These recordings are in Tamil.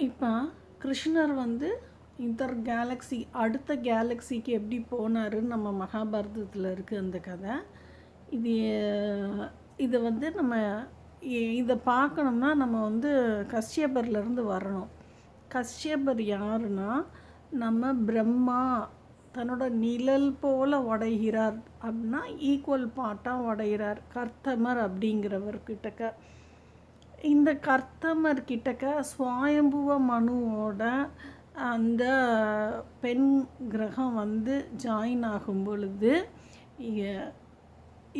இப்போ கிருஷ்ணர் இதர் கேலக்ஸி அடுத்த கேலக்ஸிக்கு எப்படி போனாருன்னு நம்ம மகாபாரதத்தில் இருக்குது அந்த கதை. இது இதை நம்ம இதை பார்க்கணும்னா நம்ம கஷ்யபர்லேருந்து வரணும். கஷ்யபர் யாருன்னா, நம்ம பிரம்மா தன்னோட நிழல் போல் உடைகிறார் அப்படின்னா ஈக்குவல் பார்ட்டாக உடைகிறார் கர்த்தமர் அப்படிங்கிறவர்கிட்டக்க. இந்த கர்த்தமர் கிட்டக்க சுவாயம்புவ மனுவோட அந்த பெண் கிரகம் ஜாயின் ஆகும் பொழுது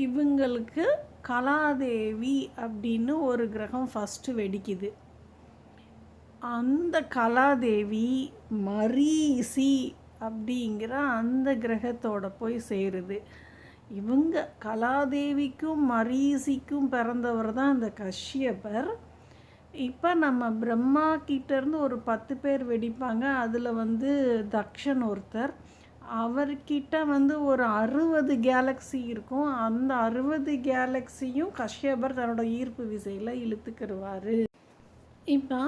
இவங்களுக்கு கலாதேவி அப்படின்னு ஒரு கிரகம் ஃபஸ்ட்டு வெடிக்குது. அந்த கலாதேவி மரீசி அப்படிங்கிற அந்த கிரகத்தோட போய் சேருது. இவங்க கலாதேவிக்கும் மரீசிக்கும் பிறந்தவர் தான் இந்த கஷ்யபர். இப்போ நம்ம பிரம்மா கிட்டேருந்து ஒரு 10 பேர் வெடிப்பாங்க. அதில் தக்ஷன் ஒருத்தர். அவர்கிட்ட ஒரு 60 கேலக்ஸி இருக்கும். அந்த 60 கேலக்ஸியும் கஷ்யபர் தன்னோட ஈர்ப்பு விசையில் இழுத்துக்கிடுவார். இப்போ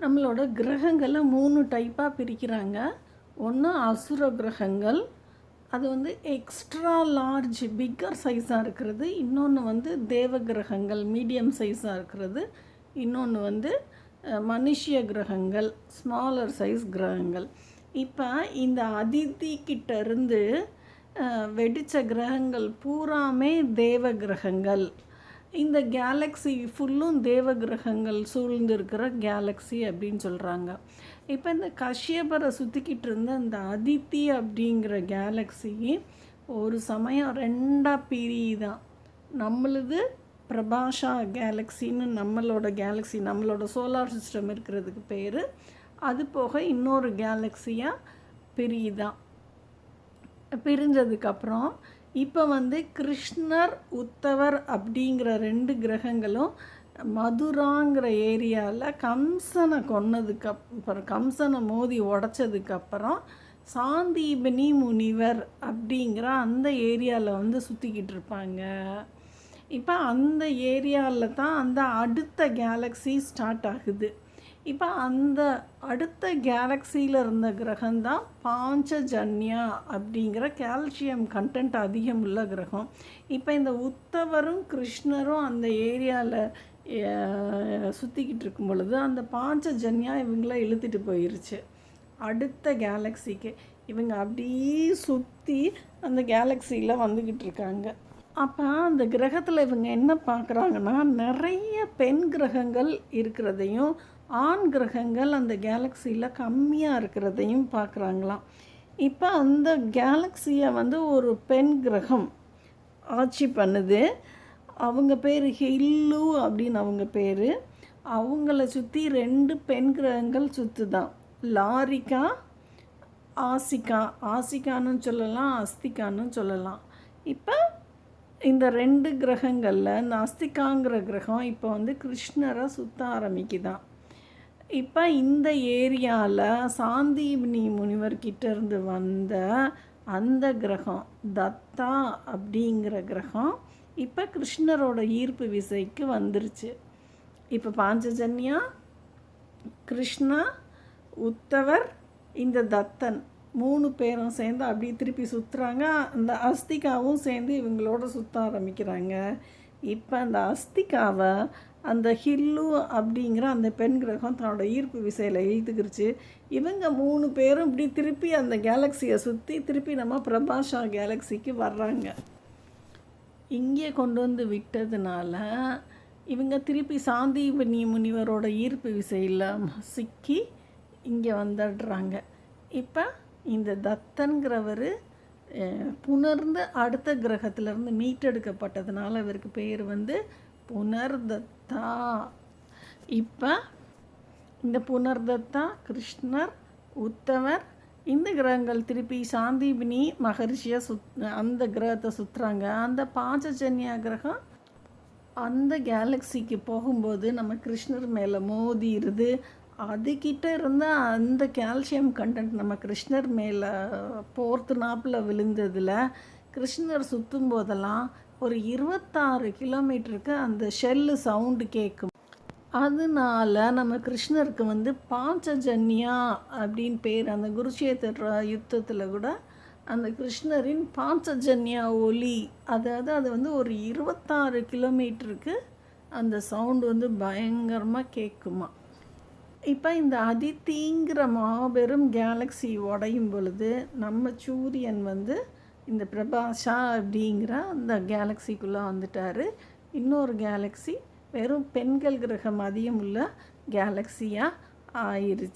நம்மளோட கிரகங்களை 3 டைப்பாக பிரிக்கிறாங்க. ஒன்று அசுர கிரகங்கள், அது எக்ஸ்ட்ரா லார்ஜ் பிக்கர் சைஸாக இருக்கிறது. இன்னொன்று தேவ கிரகங்கள் மீடியம் சைஸாக இருக்கிறது. இன்னொன்று மனுஷிய கிரகங்கள் ஸ்மாலர் சைஸ் கிரகங்கள். இப்போ இந்த அதித்தி கிட்டேருந்து வெடித்த கிரகங்கள் பூராமே தேவ கிரகங்கள். இந்த கேலக்ஸி ஃபுல்லும் தேவ கிரகங்கள் சூழ்ந்திருக்கிற கேலக்ஸி அப்படின்னு சொல்கிறாங்க. இப்போ இந்த கஷ்யபரை சுற்றிக்கிட்டு இருந்த இந்த அதித்தி அப்படிங்கிற கேலக்ஸி ஒரு சமயம் 2ஆக பிரியுதான். நம்மளுது பிரபாஷா கேலக்ஸின்னு நம்மளோட கேலக்ஸி, நம்மளோட சோலார் சிஸ்டம் இருக்கிறதுக்கு பேர். அது போக இன்னொரு கேலக்ஸியாக பிரியுதான். பிரிஞ்சதுக்கப்புறம் இப்போ கிருஷ்ணர் உத்தவர் அப்படிங்கிற 2 கிரகங்களும் மதுராங்கிற ஏரியாவில் கம்சனை கொன்னதுக்கப்புறம், கம்சனை மோதி உடச்சதுக்கப்புறம் சாந்தீபனி முனிவர் அப்படிங்கிற அந்த ஏரியாவில் சுற்றிக்கிட்டு இருப்பாங்க. இப்போ அந்த ஏரியாவில் தான் அந்த அடுத்த கேலக்ஸி ஸ்டார்ட் ஆகுது. இப்போ அந்த அடுத்த கேலக்ஸியில் இருந்த கிரகம்தான் பாஞ்சஜன்யா அப்படிங்கிற கால்சியம் கண்டென்ட் அதிகம் உள்ள கிரகம். இப்போ இந்த உத்தவரும் கிருஷ்ணரும் அந்த ஏரியாவில் சுற்றிக்கிட்டு இருக்கும் பொழுது அந்த பாஞ்சஜன்யா இவங்கள இழுத்துட்டு போயிருச்சு அடுத்த கேலக்ஸிக்கு. இவங்க அப்படியே சுற்றி அந்த கேலக்ஸியில் வந்துக்கிட்டு இருக்காங்க. அப்போ அந்த கிரகத்தில் இவங்க என்ன பார்க்குறாங்கன்னா, நிறைய பெண் கிரகங்கள் இருக்கிறதையும் ஆண் கிரகங்கள் அந்த கேலக்ஸியில் கம்மியாக இருக்கிறதையும் பார்க்குறாங்களாம். இப்போ அந்த கேலக்ஸியை ஒரு பெண் கிரகம் ஆட்சி பண்ணுது. அவங்க பேர் ஹில்லு அப்படின்னு அவங்க பேர். அவங்கள சுற்றி 2 பெண் கிரகங்கள் சுற்றுதான். லாரிகா, ஆசிகா. ஆசிகான்னு சொல்லலாம், அஸ்திகான்னு சொல்லலாம். இப்போ இந்த 2 கிரகங்களில் இந்த அஸ்திகாங்கிற கிரகம் இப்போ கிருஷ்ணரை சுற்ற ஆரம்பிக்குதான். இப்போ இந்த ஏரியாவில் சாந்தீபனி முனிவர்கிட்டேருந்து வந்த அந்த கிரகம் தத்தா அப்படிங்கிற கிரகம் இப்போ கிருஷ்ணரோட ஈர்ப்பு விசைக்கு வந்துருச்சு. இப்போ பாஞ்சஜன்யா, கிருஷ்ணா, உத்தவர், இந்த தத்தன் 3 பேரும் சேர்ந்து அப்படியே திருப்பி சுற்றுறாங்க. அந்த அஸ்திகாவும் சேர்ந்து இவங்களோட சுற்ற ஆரம்பிக்கிறாங்க. இப்போ அந்த அஸ்திகாவை அந்த ஹில்லு அப்படிங்கிற அந்த பெண் கிரகம் தன்னோட ஈர்ப்பு விசையில் இழுத்துக்கிருச்சு. இவங்க 3 பேரும் இப்படி திருப்பி அந்த கேலக்ஸியை சுற்றி திருப்பி நம்ம பிரபாஷா கேலக்ஸிக்கு வர்றாங்க. இங்கே கொண்டு விட்டதுனால இவங்க திருப்பி சாந்தீபனி முனிவரோட ஈர்ப்பு விசையில் சிக்கி இங்கே வந்துடுறாங்க. இப்போ இந்த தத்தன்கிறவர் புணர்ந்து அடுத்த கிரகத்திலேருந்து மீட்டெடுக்கப்பட்டதுனால இவருக்கு பேர் புனர்தத்தா. இப்போ இந்த புனர்தத்தா, கிருஷ்ணர், உத்தவர் இந்த கிரகங்கள் திருப்பி சாந்தீபனி மகரிஷியை அந்த கிரகத்தை சுற்றுறாங்க. அந்த பாஞ்சஜன்யா கிரகம் அந்த கேலக்ஸிக்கு போகும்போது நம்ம கிருஷ்ணர் மேலே மோதிடுது. அதுக்கிட்ட இருந்தால் அந்த கால்சியம் கண்டென்ட் நம்ம கிருஷ்ணர் மேலே போர்த்து நாப்பில் விழுந்ததில் கிருஷ்ணர் சுற்றும் போதெல்லாம் ஒரு 26 கிலோமீட்டருக்கு அந்த ஷெல்லு சவுண்டு கேட்கும். அதனால நம்ம கிருஷ்ணருக்கு வந்து பாஞ்சஜன்யா அப்படின்னு பேர். அந்த குருஷேத்திர யுத்தத்தில் கூட அந்த கிருஷ்ணரின் பாஞ்சஜன்யா ஒலி, அதாவது அது வந்து ஒரு 26 கிலோமீட்டருக்கு அந்த சவுண்டு வந்து பயங்கரமாக கேட்குமா. இப்போ இந்த அதித்திங்கிற மாபெரும் கேலக்ஸி உடையும் பொழுது நம்ம சூரியன் வந்து இந்த பிரபாஷா அப்படிங்கிற அந்த கேலக்ஸிக்குள்ளே வந்துட்டார். இன்னொரு கேலக்ஸி வெறும் பெண்கள் கிரகம் அதிகம் உள்ள கேலக்ஸியாக ஆயிடுச்சு.